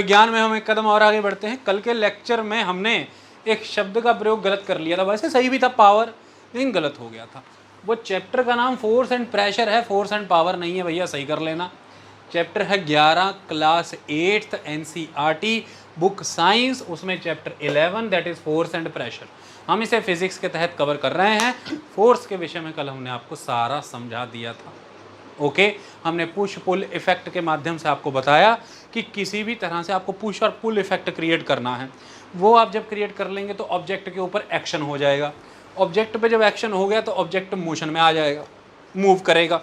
विज्ञान में हम एक कदम और आगे बढ़ते हैं। कल के लेक्चर में हमने एक शब्द का प्रयोग गलत कर लिया था, वैसे सही भी था पावर, लेकिन गलत हो गया था। वो चैप्टर का नाम फोर्स एंड प्रेशर है, फोर्स एंड पावर नहीं है भैया, सही कर लेना। चैप्टर है 11 class 8th NCERT book science, उसमें chapter 11 that is force and pressure. हम इसे फिजिक्स के तहत कवर कर रहे हैं। फोर्स के विषय में कल हमने आपको सारा समझा दिया था। ओके, हमने पुश पुल इफेक्ट के माध्यम से आपको बताया कि किसी भी तरह से आपको पुश और पुल इफेक्ट क्रिएट करना है। वो आप जब क्रिएट कर लेंगे तो ऑब्जेक्ट के ऊपर एक्शन हो जाएगा। ऑब्जेक्ट पे जब एक्शन हो गया तो ऑब्जेक्ट मोशन में आ जाएगा, मूव करेगा,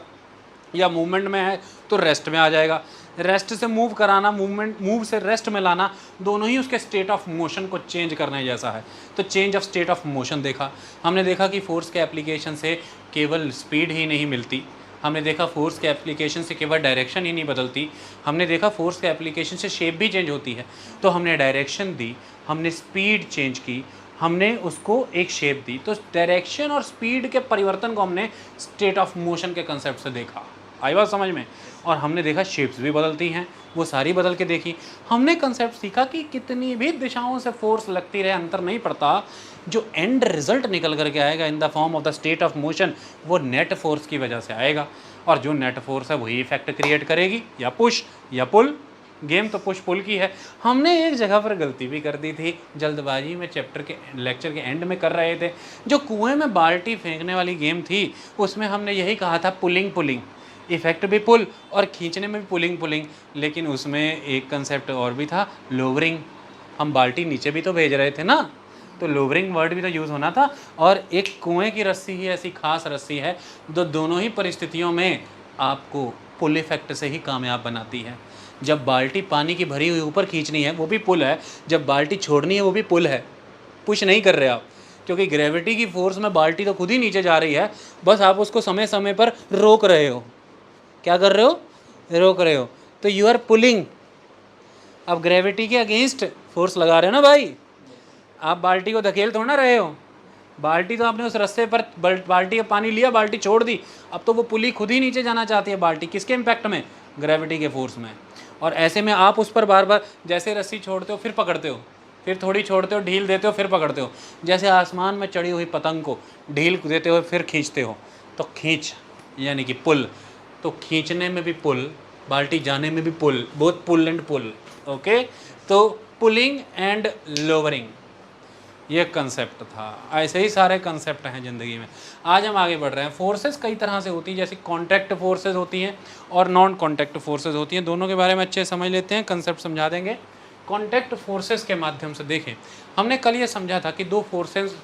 या मूवमेंट में है तो रेस्ट में आ जाएगा। रेस्ट से मूव कराना, मूव से रेस्ट में लाना, दोनों ही उसके स्टेट ऑफ मोशन को चेंज करने जैसा है। तो change of state of motion देखा हमने, देखा कि फोर्स के एप्लीकेशन से केवल स्पीड ही नहीं मिलती, हमने देखा फोर्स के एप्लीकेशन से केवल डायरेक्शन ही नहीं बदलती, हमने देखा फोर्स के एप्लीकेशन से शेप भी चेंज होती है। तो हमने डायरेक्शन दी, हमने स्पीड चेंज की, हमने उसको एक शेप दी। तो डायरेक्शन और स्पीड के परिवर्तन को हमने स्टेट ऑफ मोशन के कंसेप्ट से देखा। आई बात समझ में? और हमने देखा शेप्स भी बदलती हैं, वो सारी बदल के देखी। हमने कंसेप्ट सीखा कि कितनी भी दिशाओं से फोर्स लगती रहे, अंतर नहीं पड़ता, जो एंड रिजल्ट निकल करके आएगा in the form of the state of motion, वो नेट फोर्स की वजह से आएगा। और जो नेट फोर्स है वही इफेक्ट क्रिएट करेगी, या पुश या पुल। गेम तो पुश पुल की है। हमने एक जगह पर गलती भी कर दी थी, जल्दबाजी में चैप्टर के लेक्चर के एंड में कर रहे थे। जो कुएं में बाल्टी फेंकने वाली गेम थी, उसमें हमने यही कहा था पुलिंग पुलिंग, इफेक्ट भी पुल और खींचने में भी पुलिंग पुलिंग। लेकिन उसमें एक कंसेप्ट और भी था, लोवरिंग। हम बाल्टी नीचे भी तो भेज रहे थे ना, तो लोवरिंग वर्ड भी तो यूज़ होना था। और एक कुएं की रस्सी ही ऐसी खास रस्सी है जो दोनों ही परिस्थितियों में आपको पुल इफेक्ट से ही कामयाब बनाती है। जब बाल्टी पानी की भरी हुई ऊपर खींचनी है वो भी पुल है, जब बाल्टी छोड़नी है वो भी पुल है, पुश नहीं कर रहे आप, क्योंकि ग्रेविटी की फोर्स में बाल्टी तो खुद ही नीचे जा रही है, बस आप उसको समय समय पर रोक रहे हो। क्या कर रहे हो? रोक रहे हो। तो यू आर पुलिंग। अब ग्रेविटी के अगेंस्ट फोर्स लगा रहे हो ना भाई, आप बाल्टी को धकेल थोड़ा ना रहे हो। बाल्टी तो आपने उस रस्ते पर बाल्टी का पानी लिया, बाल्टी छोड़ दी, अब तो वो पुली खुद ही नीचे जाना चाहती है। बाल्टी किसके इम्पैक्ट में? ग्रेविटी के फोर्स में। और ऐसे में आप उस पर बार बार जैसे रस्सी छोड़ते हो फिर पकड़ते हो, फिर थोड़ी छोड़ते हो, ढील देते हो, फिर पकड़ते हो। जैसे आसमान में चढ़ी हुई पतंग को ढील देते हो फिर खींचते हो, तो खींच यानी कि पुल। तो खींचने में भी पुल, बाल्टी जाने में भी pull, both pull and pull. Okay, तो पुलिंग एंड लोवरिंग ये कंसेप्ट था। ऐसे ही सारे कंसेप्ट हैं ज़िंदगी में। आज हम आगे बढ़ रहे हैं। फोर्सेस कई तरह से होती है, जैसे कॉन्टैक्ट फोर्सेस होती हैं और नॉन कॉन्टैक्ट फोर्सेस होती हैं। दोनों के बारे में अच्छे समझ लेते हैं, कंसेप्ट समझा देंगे। कॉन्टैक्ट फोर्सेस के माध्यम से देखें, हमने कल ये समझा था कि दो फोर्सेस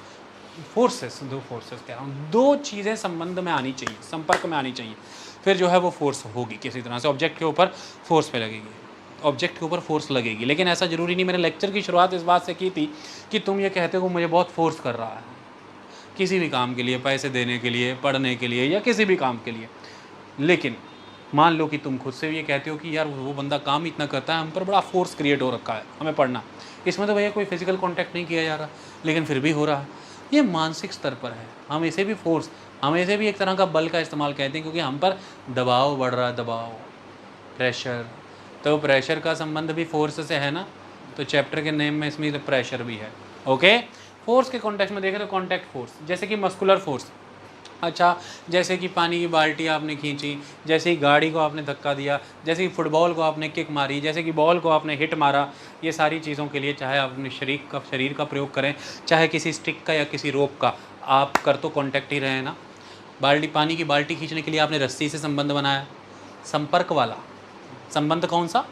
कह रहा हूँ, दो चीज़ें संबंध में आनी चाहिए, संपर्क में आनी चाहिए, फिर जो है वो फोर्स होगी किसी तरह से, ऑब्जेक्ट के ऊपर फोर्स पे लगेगी, ऑब्जेक्ट के ऊपर फोर्स लगेगी। लेकिन ऐसा ज़रूरी नहीं। मैंने लेक्चर की शुरुआत इस बात से की थी कि तुम ये कहते हो मुझे बहुत फोर्स कर रहा है किसी भी काम के लिए, पैसे देने के लिए, पढ़ने के लिए, या किसी भी काम के लिए। लेकिन मान लो कि तुम खुद से भी ये कहते हो कि यार वो बंदा काम इतना करता है, हम पर बड़ा फोर्स क्रिएट हो रखा है, हमें पढ़ना। इसमें तो भैया कोई फिजिकल कॉन्टैक्ट नहीं किया जा रहा, लेकिन फिर भी हो रहा है। ये मानसिक स्तर पर है। हम इसे भी फोर्स, हम इसे भी एक तरह का बल का इस्तेमाल कहते हैं, क्योंकि हम पर दबाव बढ़ रहा है, दबाव, प्रेशर। तो प्रेशर का संबंध भी फोर्स से है ना, तो चैप्टर के नेम में इसमें तो प्रेशर भी है। ओके, फोर्स के कॉन्टेक्स्ट में देखें तो कॉन्टैक्ट फोर्स, जैसे कि मस्कुलर फोर्स, अच्छा, जैसे कि पानी की बाल्टी आपने खींची, जैसे ही गाड़ी को आपने धक्का दिया, जैसे कि फुटबॉल को आपने किक मारी, जैसे कि बॉल को आपने हिट मारा, ये सारी चीज़ों के लिए चाहे आप अपने शरीर का प्रयोग करें, चाहे किसी स्टिक का या किसी रोप का, आप कर तो कॉन्टैक्ट ही रहे हैं ना। पानी की बाल्टी खींचने के लिए आपने रस्सी से संबंध बनाया, संपर्क वाला संबंध। कौन सा?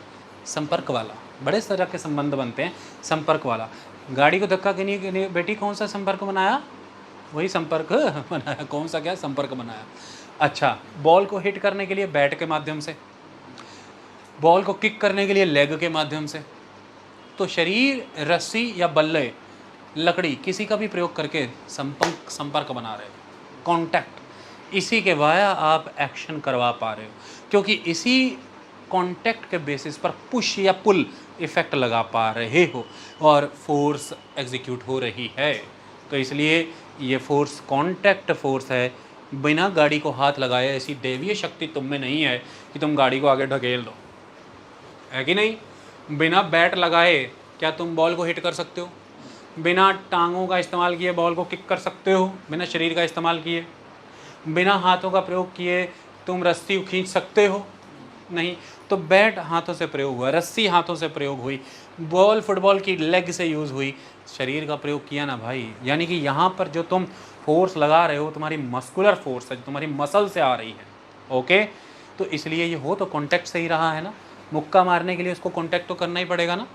संपर्क वाला। बड़े तरह के संबंध बनते हैं, संपर्क वाला। गाड़ी को धक्का देने के लिए बेटी कौन सा संपर्क बनाया? वही संपर्क बनाया। कौन सा? क्या संपर्क बनाया। अच्छा, बॉल को हिट करने के लिए बैट के माध्यम से, बॉल को किक करने के लिए लेग के माध्यम से। तो शरीर, रस्सी या बल्ले, लकड़ी, किसी का भी प्रयोग करके संपर्क बना रहे हो, कॉन्टैक्ट। इसी के वाया आप एक्शन करवा पा रहे हो, क्योंकि इसी कॉन्टैक्ट के बेसिस पर पुश या पुल इफेक्ट लगा पा रहे हो और फोर्स एग्जीक्यूट हो रही है। तो इसलिए ये फोर्स कॉन्टैक्ट फोर्स है। बिना गाड़ी को हाथ लगाए ऐसी दैवीय शक्ति तुम में नहीं है कि तुम गाड़ी को आगे ढकेल दो, है कि नहीं? बिना बैट लगाए क्या तुम बॉल को हिट कर सकते हो? बिना टांगों का इस्तेमाल किए बॉल को किक कर सकते हो? बिना शरीर का इस्तेमाल किए, बिना हाथों का प्रयोग किए तुम रस्सी खींच सकते हो? नहीं। तो बैट हाथों से प्रयोग हुआ, रस्सी हाथों से प्रयोग हुई, बॉल फुटबॉल की लेग से यूज़ हुई, शरीर का प्रयोग किया ना भाई। यानी कि यहाँ पर जो तुम फोर्स लगा रहे हो तुम्हारी मस्कुलर फोर्स है, तुम्हारी मसल से आ रही है। ओके, तो इसलिए ये हो तो कॉन्टैक्ट सही रहा है ना। मुक्का मारने के लिए उसको कॉन्टैक्ट तो करना ही पड़ेगा ना,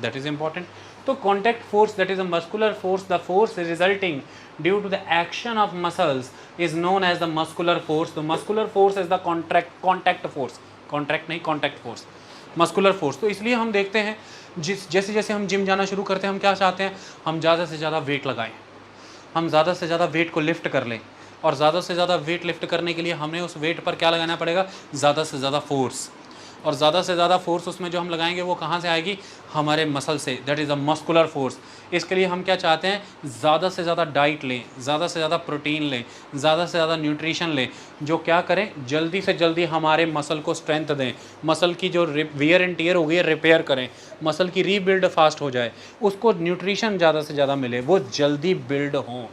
दैट इज़ इंपॉर्टेंट। तो contact force that is a muscular force, the force resulting due to the action of muscles is known as the muscular force. The muscular force is the contact force, contract नहीं, contact force, muscular force. तो इसलिए हम देखते हैं जैसे जैसे हम gym जाना शुरू करते हैं हम क्या चाहते हैं, हम ज़्यादा से ज़्यादा वेट लगाएं, हम ज़्यादा से ज़्यादा वेट को लिफ्ट कर लें। और ज़्यादा से ज़्यादा वेट लिफ्ट करने के लिए हमें उस वेट पर क्या लगाना पड़ेगा, ज़्यादा से ज़्यादा फोर्स। और ज़्यादा से ज़्यादा फोर्स उसमें जो हम लगाएंगे वो कहाँ से आएगी, हमारे मसल से, that is a muscular force. इसके लिए हम क्या चाहते हैं, ज़्यादा से ज़्यादा डाइट लें, ज़्यादा से ज़्यादा प्रोटीन लें, ज़्यादा से ज़्यादा न्यूट्रिशन लें, जो क्या करें, जल्दी से जल्दी हमारे मसल को स्ट्रेंथ दें, मसल की जो वियर एंड टियर हो गई है रिपेयर करें, मसल की रीबिल्ड फास्ट हो जाए, उसको न्यूट्रिशन ज़्यादा से ज़्यादा मिले, वो जल्दी बिल्ड हों।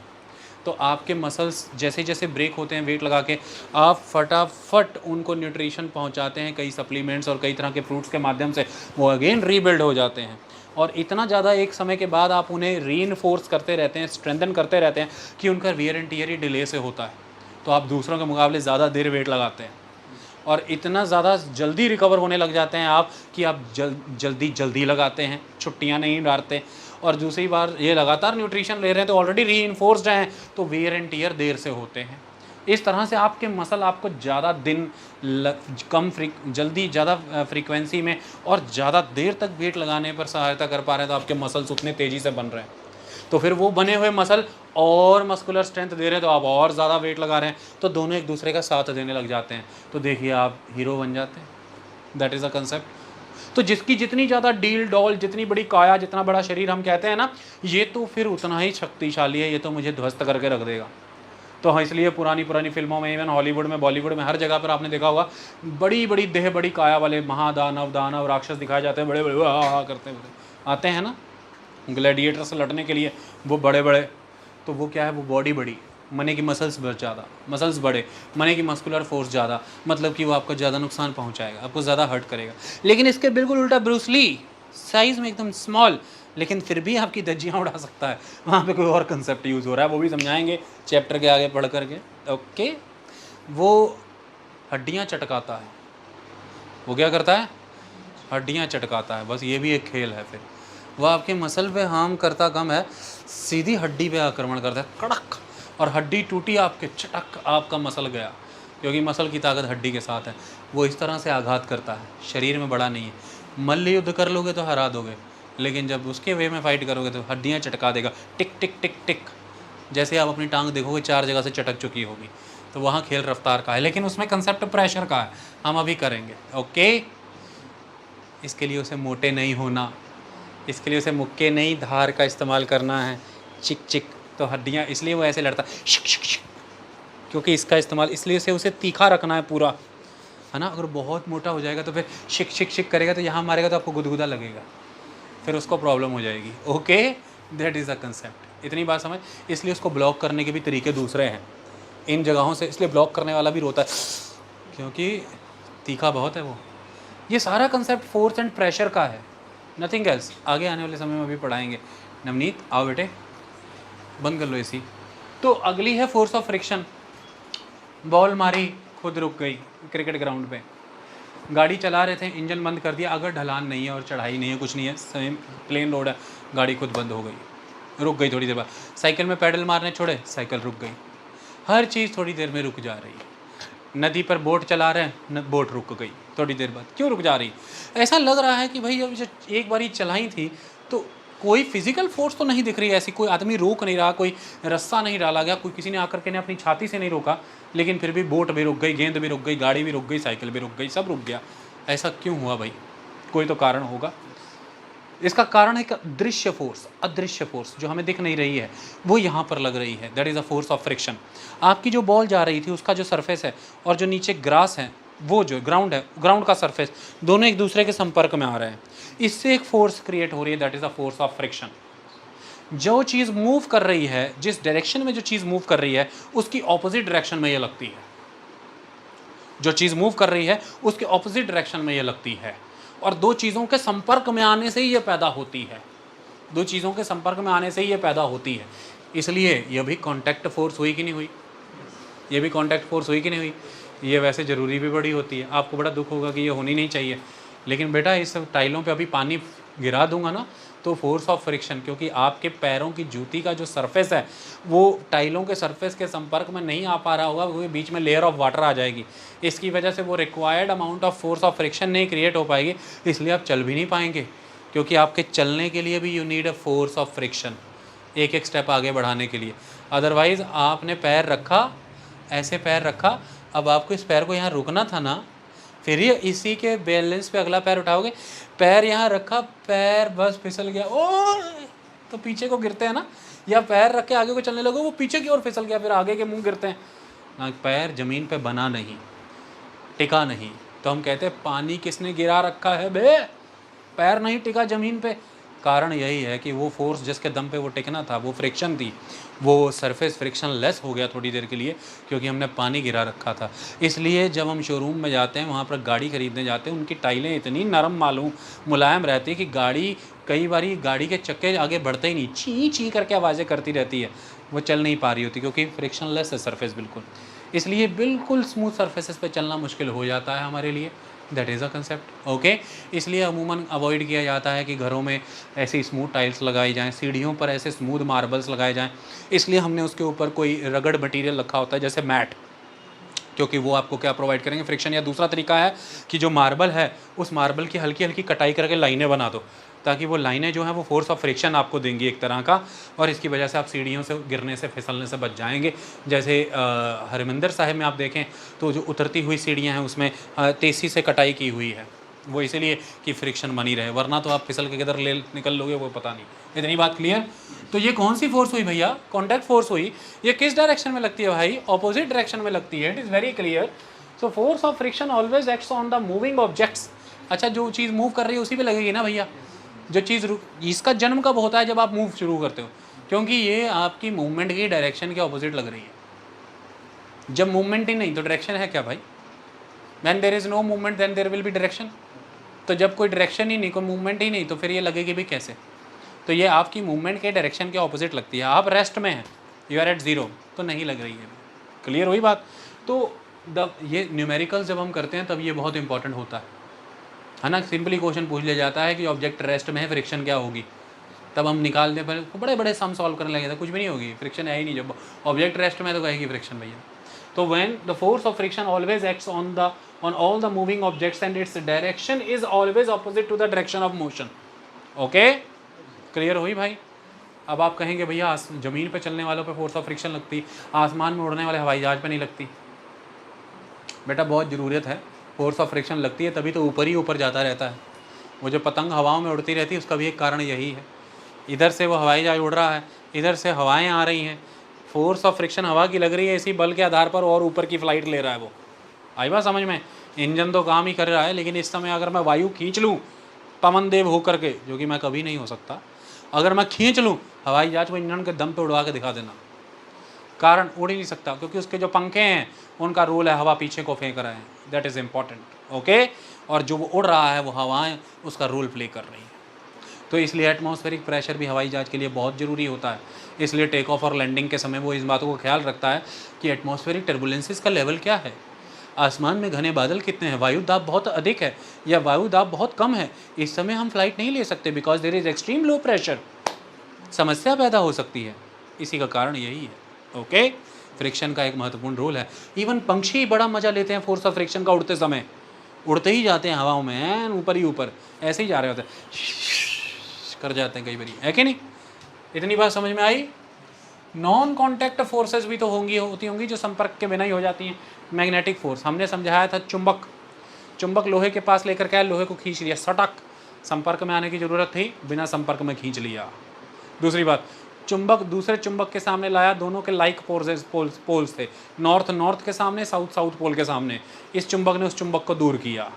तो आपके मसल्स जैसे जैसे ब्रेक होते हैं वेट लगा के, आप फटाफट उनको न्यूट्रिशन पहुंचाते हैं कई सप्लीमेंट्स और कई तरह के फ्रूट्स के माध्यम से, वो अगेन रीबिल्ड हो जाते हैं। और इतना ज़्यादा एक समय के बाद आप उन्हें रीइंफोर्स करते रहते हैं, स्ट्रेंथन करते रहते हैं कि उनका wear and tear he delay से होता है। तो आप दूसरों के मुकाबले ज़्यादा देर वेट लगाते हैं और इतना ज़्यादा जल्दी रिकवर होने लग जाते हैं आप कि आप जल्दी लगाते हैं, छुट्टियां नहीं डालते। और दूसरी बार ये लगातार न्यूट्रिशन ले रहे हैं तो ऑलरेडी रीइंफोर्स्ड हैं, तो वेयर एंड टियर देर से होते हैं। इस तरह से आपके मसल आपको ज़्यादा दिन जल्दी ज़्यादा फ्रीक्वेंसी में और ज़्यादा देर तक वेट लगाने पर सहायता कर पा रहे हैं, तो आपके मसल्स उतने तेज़ी से बन रहे हैं। तो फिर वो बने हुए मसल और मस्कुलर स्ट्रेंथ दे रहे हैं, तो आप और ज़्यादा वेट लगा रहे हैं, तो दोनों एक दूसरे का साथ देने लग जाते हैं। तो देखिए आप हीरो बन जाते हैं, दैट इज़ अ कंसेप्ट। तो जिसकी जितनी ज़्यादा डील डॉल, जितनी बड़ी काया, जितना बड़ा शरीर हम कहते हैं ना, ये तो फिर उतना ही शक्तिशाली है, ये तो मुझे ध्वस्त करके रख देगा। तो हाँ, इसलिए पुरानी फिल्मों में, इवन हॉलीवुड में, बॉलीवुड में, हर जगह पर आपने देखा होगा बड़ी बड़ी देह, बड़ी काया वाले महादानव, दानव, राक्षस दिखाए जाते हैं, बड़े बड़े करते हुए आते हैं ना ग्लैडिएटर से लड़ने के लिए, वो बड़े बड़े। तो वो क्या है, वो बॉडी बड़ी, मने की मसल्स ज़्यादा, मसल्स बड़े, मने की मस्कुलर फोर्स ज़्यादा, मतलब कि वो आपको ज़्यादा नुकसान पहुंचाएगा, आपको ज़्यादा हर्ट करेगा। लेकिन इसके बिल्कुल उल्टा ब्रूस ली, साइज़ में एकदम स्मॉल, लेकिन फिर भी आपकी धज्जियाँ उड़ा सकता है। वहाँ पे कोई और कंसेप्ट यूज़ हो रहा है, वो भी समझाएंगे चैप्टर के आगे पढ़ करके। ओके, वो हड्डियाँ चटकाता है, वो क्या करता है, हड्डियाँ चटकाता है, बस ये भी एक खेल है। फिर वह आपके मसल पे हार्म करता कम है, सीधी हड्डी पे आक्रमण करता है, कड़क, और हड्डी टूटी आपके, चटक, आपका मसल गया, क्योंकि मसल की ताकत हड्डी के साथ है। वो इस तरह से आघात करता है, शरीर में बड़ा नहीं है। मल्ल युद्ध कर लोगे तो हरा दोगे, लेकिन जब उसके वे में फाइट करोगे तो हड्डियाँ चटका देगा, टिक टिक टिक टिक। जैसे आप अपनी टांग देखोगे 4 जगह से चटक चुकी होगी, तो वहाँ खेल रफ्तार का है, लेकिन उसमें कंसेप्ट प्रेशर का है, हम अभी करेंगे। ओके, इसके लिए उसे मोटे नहीं होना, इसके लिए उसे मुक्के नहीं, धार का इस्तेमाल करना है, चिक चिक। तो हड्डियाँ, इसलिए वो ऐसे लड़ता है शिक शिक शिक, क्योंकि इसका इस्तेमाल, इसलिए उसे तीखा रखना है पूरा, है ना। अगर बहुत मोटा हो जाएगा तो फिर शिक शिक शिक करेगा, तो यहाँ मारेगा तो आपको गुदगुदा लगेगा, फिर उसको प्रॉब्लम हो जाएगी। Okay, that is a concept, इतनी बात समझ। इसलिए उसको ब्लॉक करने के भी तरीके दूसरे हैं इन जगहों से, इसलिए ब्लॉक करने वाला भी रोता है क्योंकि तीखा बहुत है वो। ये सारा कंसेप्ट फोर्स एंड प्रेशर का है, नथिंग एल्स। आगे आने वाले समय में भी पढ़ाएंगे। नवनीत आओ बेटे, बंद कर लो एसी। तो अगली है फोर्स ऑफ फ्रिक्शन। बॉल मारी, खुद रुक गई क्रिकेट ग्राउंड पे, गाड़ी चला रहे थे, इंजन बंद कर दिया, अगर ढलान नहीं है और चढ़ाई नहीं है, कुछ नहीं है, सेम प्लेन रोड है, गाड़ी खुद बंद हो गई, रुक गई थोड़ी देर बाद। साइकिल में पैडल मारने छोड़े, साइकिल रुक गई। हर चीज़ थोड़ी देर में रुक जा रही है। नदी पर बोट चला रहे हैं, बोट रुक गई थोड़ी देर बाद। क्यों रुक जा रही? ऐसा लग रहा है कि भाई जब एक बारी चलाई थी तो कोई फिजिकल फोर्स तो नहीं दिख रही है, ऐसी कोई आदमी रोक नहीं रहा, कोई रस्सा नहीं डाला गया, कोई किसी ने आकर के ने अपनी छाती से नहीं रोका, लेकिन फिर भी बोट भी रुक गई, गेंद भी रुक गई, गाड़ी भी रुक गई, साइकिल भी रुक गई, सब रुक गया। ऐसा क्यों हुआ भाई? कोई तो कारण होगा। इसका कारण है कि अदृश्य फोर्स जो हमें दिख नहीं रही है वो यहाँ पर लग रही है, that is a force of friction. आपकी जो बॉल जा रही थी उसका जो सरफेस है और जो नीचे ग्रास है, वो जो ग्राउंड है, ग्राउंड का सरफेस, दोनों एक दूसरे के संपर्क में आ रहे हैं। इससे एक फोर्स क्रिएट हो रही है, that is a force of friction. जो चीज़ मूव कर रही है, जिस डायरेक्शन में जो चीज़ मूव कर रही है उसकी ऑपोजिट डायरेक्शन में ये लगती है, जो चीज़ मूव कर रही है उसके ऑपोजिट डायरेक्शन में ये लगती है, और दो चीज़ों के संपर्क में आने से ही ये पैदा होती है, दो चीज़ों के संपर्क में आने से ही ये पैदा होती है। इसलिए यह भी कॉन्टैक्ट फोर्स हुई कि नहीं हुई, ये भी कॉन्टैक्ट फोर्स हुई कि नहीं हुई। ये वैसे ज़रूरी भी बड़ी होती है, आपको बड़ा दुख होगा कि ये होनी नहीं चाहिए, लेकिन बेटा इस टाइलों पे अभी पानी गिरा दूंगा ना तो फोर्स ऑफ फ्रिक्शन, क्योंकि आपके पैरों की जूती का जो सरफेस है वो टाइलों के सरफेस के संपर्क में नहीं आ पा रहा होगा, वो बीच में लेयर ऑफ वाटर आ जाएगी, इसकी वजह से वो required amount of force of friction नहीं क्रिएट हो पाएगी, इसलिए आप चल भी नहीं पाएंगे, क्योंकि आपके चलने के लिए भी you need a force of friction, एक एक स्टेप आगे बढ़ाने के लिए। अदरवाइज़ आपने पैर रखा, ऐसे पैर रखा, अब आपको इस पैर को यहाँ रुकना था ना, फिर ये इसी के बैलेंस पे अगला पैर उठाओगे, पैर यहाँ रखा, पैर बस फिसल गया, ओ तो पीछे को गिरते हैं ना, या पैर रख के आगे को चलने लगो वो पीछे की ओर फिसल गया, फिर आगे के मुंह गिरते हैं ना, पैर जमीन पे बना नहीं, टिका नहीं, तो हम कहते हैं पानी किसने गिरा रखा है बे, पैर नहीं टिका ज़मीन पे। कारण यही है कि वो फोर्स जिसके दम पे वो टिकना था, वो फ्रिक्शन थी, वो सरफेस फ्रिक्शन लेस हो गया थोड़ी देर के लिए, क्योंकि हमने पानी गिरा रखा था। इसलिए जब हम शोरूम में जाते हैं, वहाँ पर गाड़ी ख़रीदने जाते हैं, उनकी टाइलें इतनी नरम मुलायम रहती है कि गाड़ी कई बार गाड़ी के चक्के आगे बढ़ते ही नहीं, ची ची करके आवाज़ें करती रहती है, वो चल नहीं पा रही होती, क्योंकि फ्रिक्शन लेस है सरफेस बिल्कुल। इसलिए बिल्कुल स्मूथ सरफेसेस पे चलना मुश्किल हो जाता है हमारे लिए, that is a concept. Okay, इसलिए अमूमन अवॉइड किया जाता है कि घरों में ऐसी स्मूथ टाइल्स लगाई जाएं, सीढ़ियों पर ऐसे स्मूथ मार्बल्स लगाए जाएं, इसलिए हमने उसके ऊपर कोई रगड़ मटेरियल रखा होता है जैसे मैट, क्योंकि वो आपको क्या प्रोवाइड करेंगे, फ्रिक्शन। या दूसरा तरीका है कि जो मार्बल है उस मार्बल की हल्की हल्की कटाई करके लाइनें बना दो, ताकि वो लाइनें जो हैं वो फोर्स ऑफ फ्रिक्शन आपको देंगी एक तरह का, और इसकी वजह से आप सीढ़ियों से गिरने से, फिसलने से बच जाएंगे। जैसे हरमिंदर साहिब में आप देखें तो जो उतरती हुई सीढ़ियाँ हैं उसमें तेज़ी से कटाई की हुई है, वो इसलिए कि फ्रिक्शन बनी रहे, वरना तो आप फिसल के किधर ले निकल लोगे वो पता नहीं। इतनी बात क्लियर। तो ये कौन सी फोर्स हुई भैया, कॉन्टैक्ट फोर्स हुई। ये किस डायरेक्शन में लगती है भाई, ऑपोजिट डायरेक्शन में लगती है, it is very clear. So force of friction always acts on the moving objects. अच्छा, जो चीज़ मूव कर रही है उसी पे लगेगी ना भैया, जो चीज़ इसका जन्म कब होता है, जब आप मूव शुरू करते हो, क्योंकि ये आपकी मूवमेंट की डायरेक्शन के ऑपोजिट लग रही है। जब मूवमेंट ही नहीं तो डायरेक्शन है क्या भाई, when there is no movement then there will be direction. तो जब कोई डायरेक्शन ही नहीं, कोई मूवमेंट ही नहीं, तो फिर ये लगेगी भी कैसे। तो ये आपकी मूवमेंट के डायरेक्शन के ऑपोजिट लगती है। आप रेस्ट में हैं, यू आर एट ज़ीरो, तो नहीं लग रही है। क्लियर हुई बात। तो ये न्यूमेरिकल्स जब हम करते हैं तब ये बहुत इंपॉर्टेंट होता है ना। सिंपली क्वेश्चन पूछ लिया जाता है कि ऑब्जेक्ट रेस्ट में है, फ्रिक्शन क्या होगी, तब हम निकाल दें, पर बड़े बड़े सम सॉल्व करने लगे थे, कुछ भी नहीं होगी, फ्रिक्शन है ही नहीं। जब ऑब्जेक्ट रेस्ट में तो कहेगी फ्रिक्शन भैया। तो when the force of friction always acts on all the moving objects and its direction is always opposite to the direction of motion. Okay, clear हुई भाई। अब आप कहेंगे भैया ज़मीन पे चलने वालों पे फोर्स ऑफ फ्रिक्शन लगती, आसमान में उड़ने वाले हवाई जहाज पे नहीं लगती। बेटा बहुत ज़रूरत है, फोर्स ऑफ फ्रिक्शन लगती है तभी तो ऊपर ही ऊपर जाता रहता है। वो जो पतंग हवाओं में उड़ती रहती है उसका भी एक कारण यही है, इधर से वो हवाई जहाज उड़ रहा है, इधर से हवाएं आ रही हैं, फोर्स ऑफ फ्रिक्शन हवा की लग रही है, इसी बल के आधार पर और ऊपर की फ़्लाइट ले रहा है वो। आई बात समझ में। इंजन तो काम ही कर रहा है, लेकिन इस समय अगर मैं वायु खींच लूँ पवन देव होकर के, जो कि मैं कभी नहीं हो सकता, अगर मैं खींच लूँ हवाई जहाज को इंजन के दम पे उड़वा के दिखा देना, कारण उड़ ही नहीं सकता, क्योंकि उसके जो पंखे हैं उनका रोल है हवा पीछे को फेंक रहे हैं, दैट इज़ इम्पॉर्टेंट। ओके, और जो वो उड़ रहा है वो हवाएं उसका रोल प्ले कर रही हैं। तो इसलिए एटमॉस्फेरिक प्रेशर भी हवाई जहाज के लिए बहुत ज़रूरी होता है। इसलिए टेक ऑफ और लैंडिंग के समय वो इस बातों को ख्याल रखता है कि एटमॉस्फेरिक टर्बुलेंसेस का लेवल क्या है, आसमान में घने बादल कितने हैं, वायु दाब बहुत अधिक है या वायु दाब बहुत कम है, इस समय हम फ्लाइट नहीं ले सकते because there is extreme low pressure, समस्या पैदा हो सकती है। इसी का कारण यही है। ओके, फ्रिक्शन का एक महत्वपूर्ण रोल है। इवन पंछी बड़ा मज़ा लेते हैं फोर्स ऑफ फ्रिक्शन का, उड़ते समय उड़ते ही जाते हैं हवाओं में, ऊपर ही ऊपर ऐसे ही जा रहे होते हैं, कर जाते हैं कई बार, है कि नहीं। इतनी बात समझ में आई। नॉन कॉन्टैक्ट फोर्सेस भी तो होती होंगी जो संपर्क के बिना ही हो जाती हैं। मैग्नेटिक फोर्स हमने समझाया था, चुंबक लोहे के पास लेकर के लोहे को खींच लिया, सटक, संपर्क में आने की ज़रूरत थी, बिना संपर्क में खींच लिया। दूसरी बात, चुंबक दूसरे चुंबक के सामने लाया, दोनों के लाइक पोल्स थे, नॉर्थ के सामने, साउथ पोल के सामने, इस चुंबक ने उस चुंबक को दूर किया।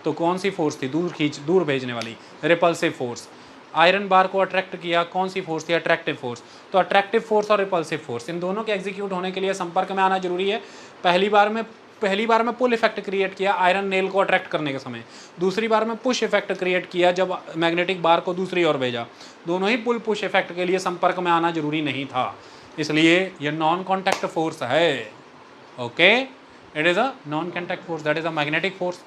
तो कौन सी फोर्स थी? दूर भेजने वाली, रिपल्सिव फोर्स। आयरन बार को अट्रैक्ट किया, कौन सी फोर्स थी? Attractive force. तो अट्रैक्टिव फोर्स और रिपल्सिव फोर्स, इन दोनों के एग्जीक्यूट होने के लिए संपर्क में आना जरूरी है। पहली बार में पुल इफेक्ट क्रिएट किया आयरन नेल को अट्रैक्ट करने के समय, दूसरी बार में पुश इफेक्ट क्रिएट किया जब मैग्नेटिक बार को दूसरी ओर भेजा। दोनों ही पुल पुश इफेक्ट के लिए संपर्क में आना जरूरी नहीं था, इसलिए यह नॉन कॉन्टैक्ट फोर्स है। Okay, it is a non contact force, that is a magnetic force.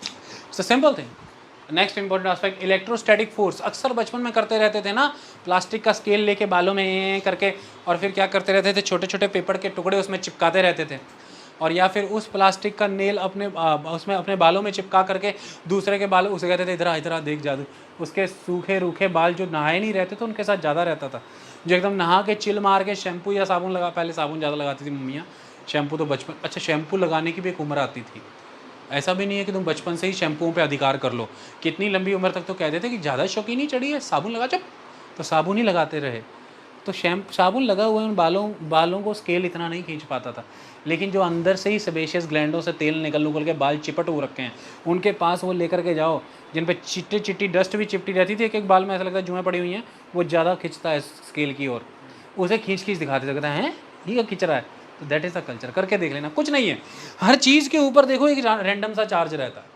It's a simple thing. Next important aspect, electrostatic force. अक्सर बचपन में करते रहते थे ना, प्लास्टिक का स्केल लेके बालों में करके, और फिर क्या करते रहते थे, छोटे छोटे पेपर के टुकड़े उसमें चिपकाते रहते थे, और या फिर उस प्लास्टिक का नेल उसमें अपने बालों में चिपका करके दूसरे के बालों, उसे कहते थे इधर आ देख जादू। उसके सूखे रूखे बाल जो नहाए नहीं रहते थे उनके साथ ज़्यादा रहता था, जो एकदम नहा के चिल मार के शैम्पू या साबुन लगा, पहले साबुन ज़्यादा लगाती थी मम्मियाँ, शैम्पू तो बचपन, अच्छा शैम्पू लगाने की भी एक उम्र आती थी। ऐसा भी नहीं है कि तुम बचपन से ही शैम्पुओं पे अधिकार कर लो, कितनी लंबी उम्र तक तो कहते थे कि ज़्यादा शौकीन ही चढ़ी है, साबुन लगा चुप, तो साबुन ही लगाते रहे। तो साबुन लगा हुआ उन बालों को स्केल इतना नहीं खींच पाता था, लेकिन जो अंदर से ही सेबेशियस ग्लैंडों से तेल निकल के बाल चिपट हो रखे हैं, उनके पास वो लेकर के जाओ, जिन पे चिट्टी डस्ट भी चिपटी रहती थी, एक बाल में ऐसा लगता है जुएँ पड़ी हुई हैं, वो ज़्यादा खींचता है स्केल की ओर, उसे खींच दिखाते सकता है ये क्या खींच रहा है। तो दैट इज़ अ कल्चर, करके देख लेना, कुछ नहीं है। हर चीज़ के ऊपर देखो एक रैंडम सा चार्ज रहता है,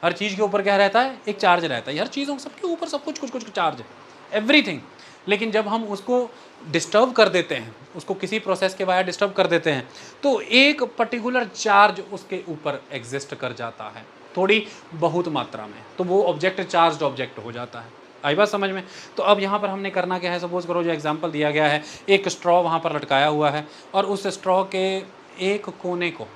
हर चीज़ के ऊपर क्या रहता है? एक चार्ज रहता है। हर चीज़ों सबके ऊपर सब कुछ चार्ज है, एवरीथिंग। लेकिन जब हम उसको डिस्टर्ब कर देते हैं, उसको किसी प्रोसेस के वाया डिस्टर्ब कर देते हैं, तो एक पर्टिकुलर चार्ज उसके ऊपर एग्जिस्ट कर जाता है, थोड़ी बहुत मात्रा में, तो वो ऑब्जेक्ट चार्ज्ड ऑब्जेक्ट हो जाता है। आई बात समझ में? तो अब यहाँ पर हमने करना क्या है, सपोज करो जो एग्जांपल दिया गया है, एक स्ट्रॉ वहाँ पर लटकाया हुआ है, और उस स्ट्रॉ के एक कोने को,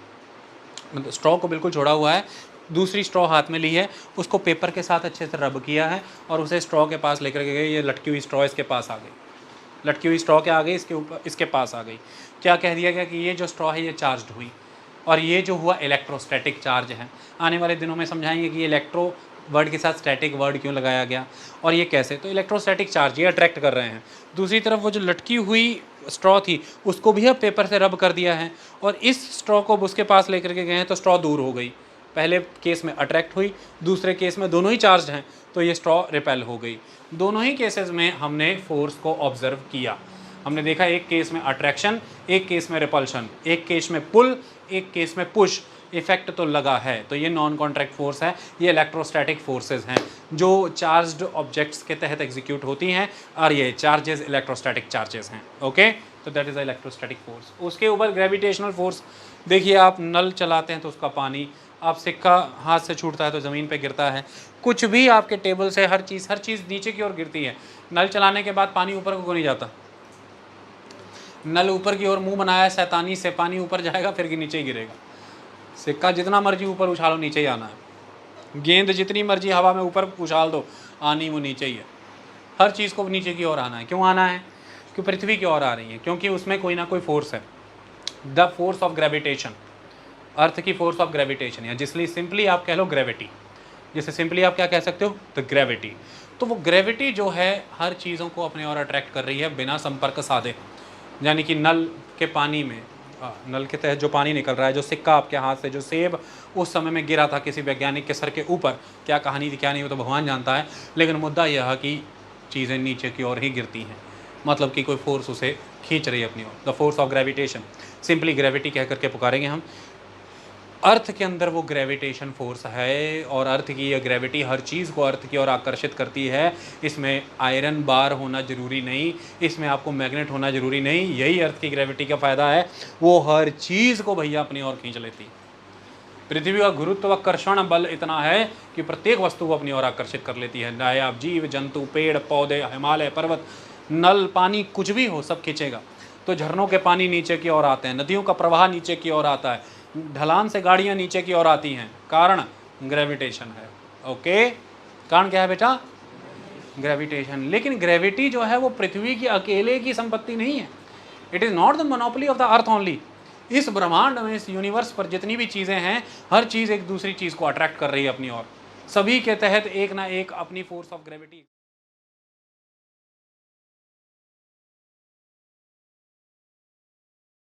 मतलब स्ट्रॉ को बिल्कुल छोड़ा हुआ है, दूसरी स्ट्रॉ हाथ में ली है, उसको पेपर के साथ अच्छे से रब किया है, और उसे स्ट्रॉ के पास लेकर के गए। ये लटकी हुई स्ट्रॉ इसके पास आ गई, लटकी हुई स्ट्रॉ क्या आ गई? इसके ऊपर, इसके पास आ गई। क्या कह दिया गया कि ये जो स्ट्रॉ है ये चार्ज्ड हुई, और ये जो हुआ इलेक्ट्रोस्टैटिक चार्ज है। आने वाले दिनों में समझाएंगे कि इलेक्ट्रो वर्ड के साथ स्टैटिक वर्ड क्यों लगाया गया और ये कैसे। तो इलेक्ट्रोस्टैटिक चार्ज ये अट्रैक्ट कर रहे हैं। दूसरी तरफ वो जो लटकी हुई स्ट्रॉ थी उसको भी अब पेपर से रब कर दिया है, और इस स्ट्रॉ को उसके पास लेकर के गए हैं, तो स्ट्रॉ दूर हो गई। पहले केस में अट्रैक्ट हुई, दूसरे केस में दोनों ही चार्ज हैं, तो ये स्ट्रॉ रिपेल हो गई। दोनों ही केसेस में हमने फोर्स को ऑब्जर्व किया। हमने देखा एक केस में अट्रैक्शन, एक केस में रिपल्शन, एक केस में पुल, एक केस में पुश। इफेक्ट तो लगा है, तो ये नॉन कॉन्ट्रैक्ट फोर्स है, ये इलेक्ट्रोस्टैटिक फोर्सेस हैं जो चार्ज्ड ऑब्जेक्ट्स के तहत एग्जीक्यूट होती हैं, और ये चार्जेस इलेक्ट्रोस्टैटिक चार्जेस हैं। ओके, तो that is a electrostatic force. उसके ऊपर ग्रेविटेशनल फोर्स, देखिए आप नल चलाते हैं तो उसका पानी, आप सिक्का हाथ से छूटता है तो ज़मीन पे गिरता है, कुछ भी आपके टेबल से हर चीज़ नीचे की ओर गिरती है। नल चलाने के बाद पानी ऊपर को नहीं जाता, नल ऊपर की ओर मुंह बनाया है शैतानी से, पानी ऊपर जाएगा फिर नीचे ही गिरेगा। सिक्का जितना मर्जी ऊपर उछालो नीचे ही आना है, गेंद जितनी मर्जी हवा में ऊपर उछाल दो आनी वो नीचे ही है। हर चीज़ को नीचे की ओर आना है। क्यों आना है? क्यों पृथ्वी की ओर आ रही है, क्योंकि उसमें कोई ना कोई फोर्स है, द फोर्स ऑफ ग्रेविटेशन, अर्थ की फोर्स ऑफ ग्रेविटेशन, या जिसलिए सिंपली आप कह लो ग्रेविटी, जिसे सिंपली आप क्या कह सकते हो? The gravity. तो वो ग्रेविटी जो है हर चीज़ों को अपने ओर अट्रैक्ट कर रही है बिना संपर्क साधे। यानी कि नल के पानी में, नल के तहत जो पानी निकल रहा है, जो सिक्का आपके हाथ से, जो सेब उस समय में गिरा था किसी वैज्ञानिक के सर के ऊपर, क्या कहानी थी क्या नहीं वो तो भगवान जानता है, लेकिन मुद्दा यह है कि चीज़ें नीचे की ओर ही गिरती हैं, मतलब कि कोई फोर्स उसे खींच रही है अपनी ओर, the force of gravitation, simply gravity कह करके पुकारेंगे हम। अर्थ के अंदर वो ग्रेविटेशन फोर्स है, और अर्थ की यह ग्रेविटी हर चीज़ को अर्थ की ओर आकर्षित करती है। इसमें आयरन बार होना ज़रूरी नहीं, इसमें आपको मैग्नेट होना ज़रूरी नहीं, यही अर्थ की ग्रेविटी का फ़ायदा है, वो हर चीज़ को भैया अपनी ओर खींच लेती है। पृथ्वी का गुरुत्वाकर्षण बल इतना है कि प्रत्येक वस्तु को अपनी ओर आकर्षित कर लेती है, चाहे आप जीव जंतु, पेड़ पौधे, हिमालय पर्वत, नल, पानी, कुछ भी हो, सब खींचेगा। तो झरनों के पानी नीचे की ओर आते हैं, नदियों का प्रवाह नीचे की ओर आता है, ढलान से गाड़ियां नीचे की ओर आती हैं, कारण ग्रेविटेशन है। ओके, कारण क्या है बेटा? ग्रेविटेशन। लेकिन ग्रेविटी जो है वो पृथ्वी की अकेले की संपत्ति नहीं है, it is not the monopoly of the earth only. इस ब्रह्मांड में, इस यूनिवर्स पर जितनी भी चीज़ें हैं, हर चीज़ एक दूसरी चीज़ को अट्रैक्ट कर रही है अपनी ओर, सभी के तहत एक ना एक अपनी फोर्स ऑफ ग्रेविटी